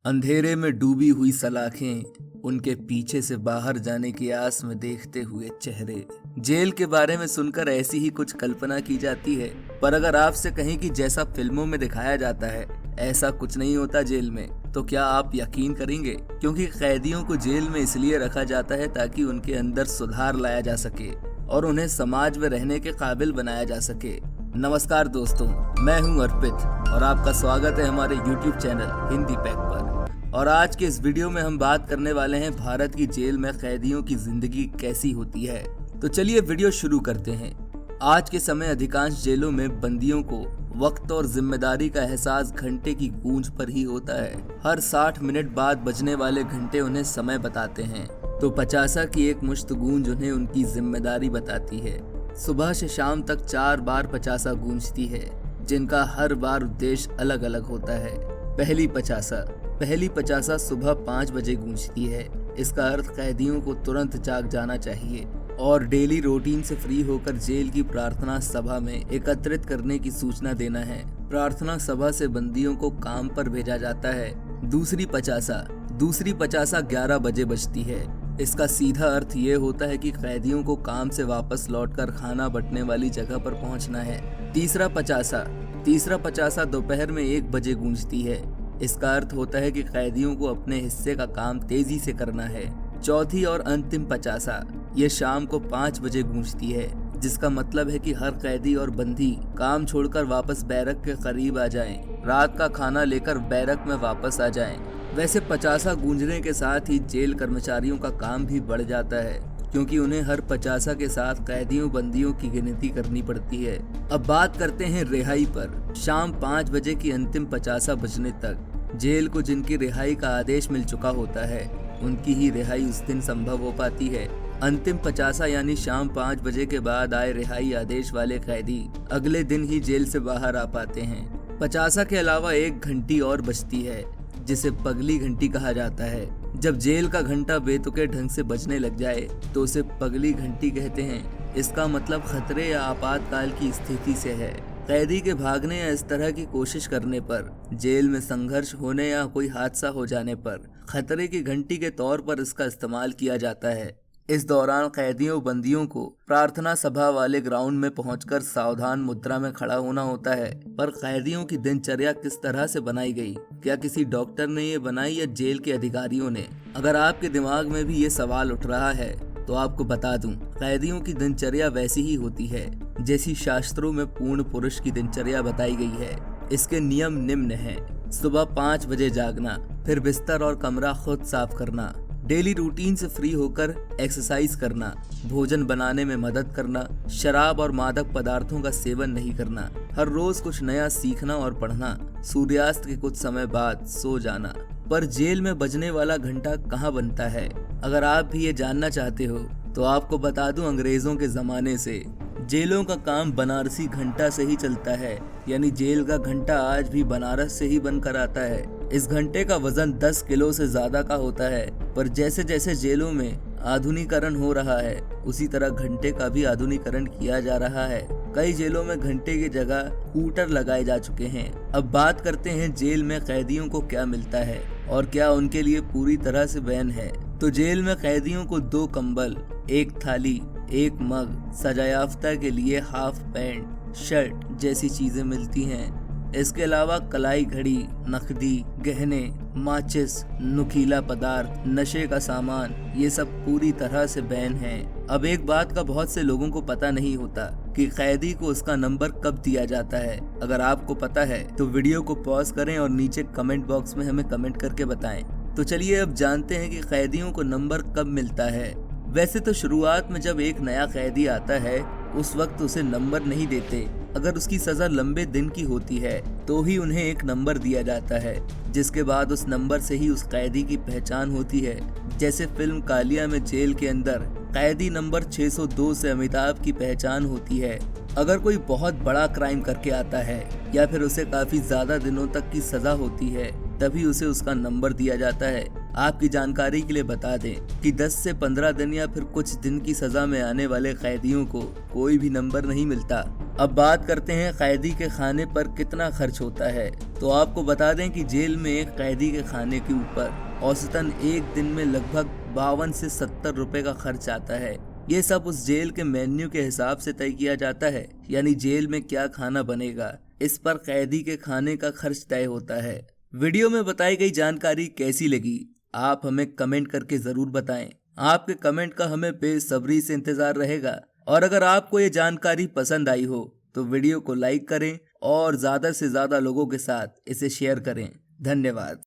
अंधेरे में डूबी हुई सलाखें, उनके पीछे से बाहर जाने की आस में देखते हुए चेहरे। जेल के बारे में सुनकर ऐसी ही कुछ कल्पना की जाती है, पर अगर आपसे कहें कि जैसा फिल्मों में दिखाया जाता है ऐसा कुछ नहीं होता जेल में, तो क्या आप यकीन करेंगे? क्योंकि कैदियों को जेल में इसलिए रखा जाता है ताकि उनके अंदर सुधार लाया जा सके और उन्हें समाज में रहने के काबिल बनाया जा सके। नमस्कार दोस्तों, मैं हूं अर्पित और आपका स्वागत है हमारे YouTube चैनल हिंदी पैक पर। और आज के इस वीडियो में हम बात करने वाले हैं भारत की जेल में कैदियों की जिंदगी कैसी होती है। तो चलिए वीडियो शुरू करते हैं। आज के समय अधिकांश जेलों में बंदियों को वक्त और जिम्मेदारी का एहसास घंटे की गूंज पर ही होता है। हर 60 मिनट बाद बजने वाले घंटे उन्हें समय बताते हैं, तो 50 की एक मुश्त गूंज उन्हें उनकी जिम्मेदारी बताती है। सुबह से शाम तक 4 बार 50 गूंजती है, जिनका हर बार उद्देश्य अलग अलग होता है। पहली 50 सुबह 5 बजे गूंजती है। इसका अर्थ कैदियों को तुरंत जाग जाना चाहिए और डेली रूटीन से फ्री होकर जेल की प्रार्थना सभा में एकत्रित करने की सूचना देना है। प्रार्थना सभा से बंदियों को काम पर भेजा जाता है। दूसरी 50 11 बजे बजती है। इसका सीधा अर्थ ये होता है कि कैदियों को काम से वापस लौटकर खाना बंटने वाली जगह पर पहुंचना है। तीसरा 50 दोपहर में 1 बजे गूंजती है। इसका अर्थ होता है कि कैदियों को अपने हिस्से का काम तेजी से करना है। चौथी और अंतिम 50 ये शाम को 5 बजे गूंजती है, जिसका मतलब है कि हर कैदी और बंदी काम छोड़कर वापस बैरक के करीब आ जाएं, रात का खाना लेकर बैरक में वापस आ जाएं। वैसे 50 गूंजने के साथ ही जेल कर्मचारियों का काम भी बढ़ जाता है, क्योंकि उन्हें हर 50 के साथ कैदियों बंदियों की गिनती करनी पड़ती है। अब बात करते हैं रिहाई पर। शाम 5 बजे की अंतिम 50 बजने तक जेल को जिनकी रिहाई का आदेश मिल चुका होता है, उनकी ही रिहाई उस दिन संभव हो पाती है। अंतिम 50 यानी शाम 5 बजे के बाद आए रिहाई आदेश वाले कैदी अगले दिन ही जेल से बाहर आ पाते हैं। 50 के अलावा 1 घंटी और बजती है, जिसे पगली घंटी कहा जाता है। जब जेल का घंटा बेतुके ढंग से बजने लग जाए तो उसे पगली घंटी कहते हैं। इसका मतलब खतरे या आपातकाल की स्थिति से है। कैदी के भागने या इस तरह की कोशिश करने पर, जेल में संघर्ष होने या कोई हादसा हो जाने पर खतरे की घंटी के तौर पर इसका इस्तेमाल किया जाता है। इस दौरान कैदियों बंदियों को प्रार्थना सभा वाले ग्राउंड में पहुंचकर सावधान मुद्रा में खड़ा होना होता है। पर कैदियों की दिनचर्या किस तरह से बनाई गई? क्या किसी डॉक्टर ने ये बनाई या जेल के अधिकारियों ने? अगर आपके दिमाग में भी ये सवाल उठ रहा है तो आपको बता दूं, कैदियों की दिनचर्या वैसी ही होती है जैसी शास्त्रों में पूर्ण पुरुष की दिनचर्या बताई गई है। इसके नियम निम्न हैं। सुबह 5 बजे जागना, फिर बिस्तर और कमरा खुद साफ करना, डेली रूटीन से फ्री होकर एक्सरसाइज करना, भोजन बनाने में मदद करना, शराब और मादक पदार्थों का सेवन नहीं करना, हर रोज कुछ नया सीखना और पढ़ना, सूर्यास्त के कुछ समय बाद सो जाना। पर जेल में बजने वाला घंटा कहाँ बनता है? अगर आप भी ये जानना चाहते हो तो आपको बता दूं, अंग्रेजों के जमाने से जेलों का काम बनारसी घंटा से ही चलता है। यानी जेल का घंटा आज भी बनारस से ही बनकर आता है। इस घंटे का वजन 10 किलो से ज्यादा का होता है। पर जैसे जैसे जेलों में आधुनिकीकरण हो रहा है, उसी तरह घंटे का भी आधुनिकीकरण किया जा रहा है। कई जेलों में घंटे की जगह कूटर लगाए जा चुके हैं। अब बात करते हैं जेल में कैदियों को क्या मिलता है और क्या उनके लिए पूरी तरह से बैन है। तो जेल में कैदियों को 2 कंबल, 1 थाली, 1 मग, सजायाफ्ता के लिए हाफ पैंट, शर्ट जैसी चीजें मिलती हैं। इसके अलावा कलाई घड़ी, नकदी, गहने, माचिस, नुकीला पदार्थ, नशे का सामान, ये सब पूरी तरह से बैन है। अब एक बात का बहुत से लोगों को पता नहीं होता कि कैदी को उसका नंबर कब दिया जाता है। अगर आपको पता है तो वीडियो को पॉज करें और नीचे कमेंट बॉक्स में हमें कमेंट करके बताएं। तो चलिए अब जानते हैं कि कैदियों को नंबर कब मिलता है। वैसे तो शुरुआत में जब एक नया कैदी आता है उस वक्त उसे नंबर नहीं देते। अगर उसकी सजा लंबे दिन की होती है तो ही उन्हें एक नंबर दिया जाता है, जिसके बाद उस नंबर से ही उस कैदी की पहचान होती है। जैसे फिल्म कालिया में जेल के अंदर कैदी नंबर 602 से अमिताभ की पहचान होती है। अगर कोई बहुत बड़ा क्राइम करके आता है या फिर उसे काफी ज्यादा दिनों तक की सजा होती है, तभी उसे उसका नंबर दिया जाता है। आपकी जानकारी के लिए बता दें कि 10 से 15 दिन या फिर कुछ दिन की सजा में आने वाले कैदियों को कोई भी नंबर नहीं मिलता। अब बात करते हैं कैदी के खाने पर कितना खर्च होता है। तो आपको बता दें कि जेल में एक कैदी के खाने के ऊपर औसतन एक दिन में लगभग 52 से 70 रुपए का खर्च आता है। ये सब उस जेल के मेन्यू के हिसाब से तय किया जाता है, यानी जेल में क्या खाना बनेगा इस पर कैदी के खाने का खर्च तय होता है। वीडियो में बताई गई जानकारी कैसी लगी आप हमें कमेंट करके जरूर बताएं। आपके कमेंट का हमें बेसब्री से इंतजार रहेगा। और अगर आपको ये जानकारी पसंद आई हो तो वीडियो को लाइक करें और ज्यादा से ज्यादा लोगों के साथ इसे शेयर करें। धन्यवाद।